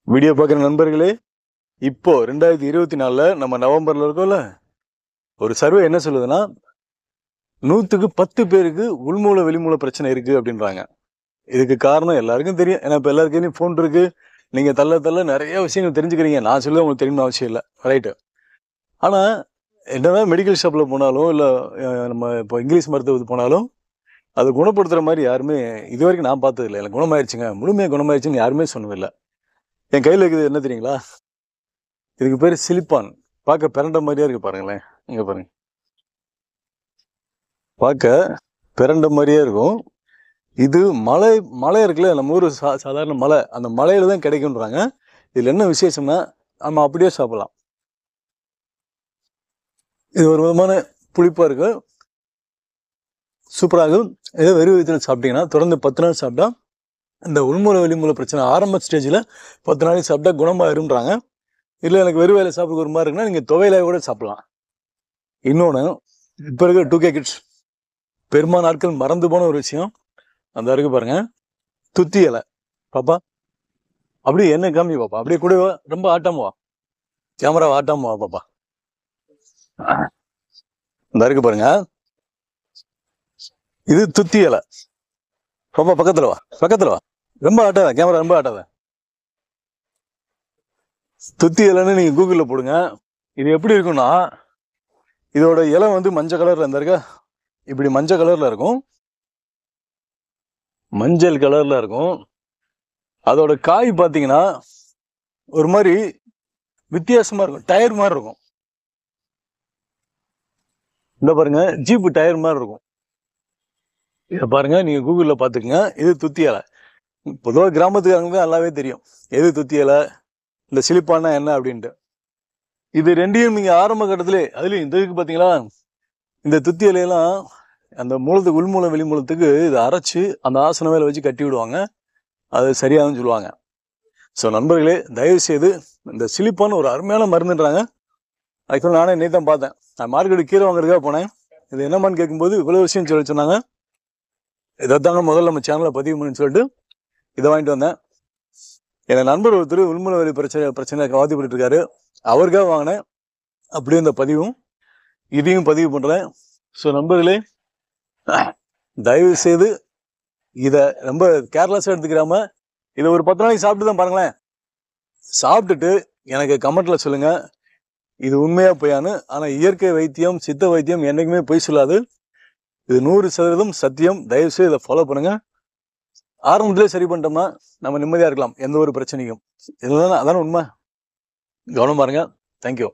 Video பார்க்குற நண்பர்களே, இப்போ 2024ல நம்ம நவம்பர்ல இருக்கோம்ல, ஒரு சர்வே என்ன சொல்லுதுன்னா, 100க்கு 10 பேருக்கு உள்மூல, வெளிமூல பிரச்சனை இருக்கு அப்படின்றாங்க. இதுக்கு காரணம் எல்லாருக்கும் தெரியும். ஏன்னா இப்ப எல்லார் கையிலயும் ஃபோன் இருக்கு. நீங்க தள்ள தள்ள நெறைய விஷயங்கள் தெரிஞ்சுக்கிறீங்க. நான் சொல்ல உங்களுக்கு தெரியணும்னு அவசியம் இல்ல. ரைட்டு. ஆனா, என்னதான் மெடிக்கல் ஷாப்ல போனாலும், இல்ல நம்ம இப்போ இங்கிலீஷ் மருத்துவத்துக்கு போனாலும், அது குணப்படுத்துற மாரி யாருமே இதுவரைக்கும் நான் பார்த்ததில்ல. எனக்கு குணமாயிருச்சுங்க, முழுமையா குணமாயிருச்சுன்னு யாருமே சொன்னதில்ல. என் கையில இருக்குது என்ன தெரியுங்களா? இதுக்கு பேரு சிலிப்பான். பார்க்க பிரண்ட மாரியே இருக்கு பாருங்களேன். இங்க பாருங்க. பார்க்க பிரண்ட மாரியே இருக்கும். இது மலை மலை இருக்குல்ல, நம்ம ஊரு சாதாரண மலை. அந்த மலையில தான் கிடைக்கும்ன்றாங்க. இதுல என்ன விசேஷம்னா, நம்ம அப்படியே சாப்பிடலாம். இது ஒரு விதமான புளிப்பா இருக்கு. சூப்பரா இருக்கும். இதே வெறும் வயித்துல சாப்பிட்டீங்கன்னா, தொடர்ந்து 10 நாள் சாப்பிட்டா, இந்த உள்மூல, வெளிமூல பிரச்சனை ஆரம்ப ஸ்டேஜ்ல 10 நாளைக்கு சாப்பிட்டா குணமாயிரும்ன்றாங்க. இல்ல எனக்கு வெறும் வயித்துல சாப்பிட ஒரு மாரி இருக்குன்னா, நீங்க துவையலா கூட சாப்பிடலாம். இன்னொன்னு, இப்ப இருக்கிற 2K கிட்ஸ் பெரும்பாலான நாட்கள் மறந்து போன ஒரு விஷயம். அந்த இருக்கு பாருங்க. துத்தி இலை. பாப்பா, அப்படியே என்ன காமி பாப்பா. அப்படியே கூட வா. ரொம்ப ஆட்டாம வா. கேமரா ஆட்டாம வா பாப்பா. இந்த இருக்கு பாருங்க. இது துத்தி இலை. பாப்பா பக்கத்துல வா. பக்கத்துல வா. ரொம்ப ஆட்டாத. கேமரா ரொம்ப ஆட்டாத. துத்தி இலைன்னு நீங்க கூகுள்ல போடுங்க. இது எப்படி இருக்கும்னா, இதோட இலை வந்து மஞ்சள் கலர்ல இந்த இருக்க. இப்படி மஞ்சள் கலர்ல இருக்கும். மஞ்சள் கலர்ல இருக்கும். அதோட காய் பாத்தீங்கன்னா, ஒரு மாதிரி வித்தியாசமா இருக்கும். டயர் மாதிரி இருக்கும். இந்த பாருங்க, ஜீப் டயர் மாதிரி இருக்கும். இதை பாருங்க, நீங்க கூகுள்ல பாத்துக்கங்க. இது துத்தி இலை. பொதுவாக கிராமத்துக்காரங்களுக்கு நல்லாவே தெரியும் எது துத்தி இலை, இந்த சிலிப்பானா என்ன அப்படின்ட்டு. இது ரெண்டையும் நீங்க ஆரம்ப கட்டத்திலே, அதுலயும் இந்த இதுக்கு பாத்தீங்களா, இந்த துத்தி இலையெல்லாம் அந்த மூலத்துக்கு உள்மூலம் வெளிமூலத்துக்கு இதை அரைச்சு அந்த ஆசன மேல வச்சு கட்டி விடுவாங்க. அது சரியாகும்னு சொல்லுவாங்க. ஸோ நண்பர்களே, தயவு செய்து இந்த சிலிப்பான்னு ஒரு அருமையான மருந்துன்றாங்க. ஆக்சுவலாக நானே இன்னைக்கு தான் பார்த்தேன். நான் மார்க்கெட்டு கீரை வாங்குறதுக்காக போனேன். இது என்னமான்னு கேட்கும்போது இவ்வளவு விஷயம் சொல்லி சொன்னாங்க. இதைத்தாங்க முதல்ல நம்ம சேனலை பதிவு பண்ணுன்னு சொல்லிட்டு இதை வாங்கிட்டு வந்தேன். என் நண்பர் ஒருத்தர் உள்முல வலி பிரச்சனை அவதிப்பட்டு இருக்காரு. அவருக்காக வாங்கினேன். அப்படியே இந்த பதிவும் இதையும் பதிவு பண்றேன். ஸோ நண்பர்களே, தயவு செய்து இதை ரொம்ப கேர்லெஸ்ஸாக எடுத்துக்கிறாம இதை ஒரு 10 நாளைக்கு சாப்பிட்டு தான் பாருங்களேன். சாப்பிட்டுட்டு எனக்கு கமெண்ட்ல சொல்லுங்க, இது உண்மையா பொய்யான்னு. ஆனா இயற்கை வைத்தியம், சித்த வைத்தியம் என்னைக்குமே பொய் சொல்லாது. இது 100% சத்தியம். தயவு செய்து இதை ஃபாலோ பண்ணுங்க. ஆரம்பத்திலே சரி பண்ணிட்டோம்னா நம்ம நிம்மதியா இருக்கலாம், எந்த ஒரு பிரச்சனையும். இதுதான் அதான உண்மை. கவனம் பாருங்க. தேங்க்யூ.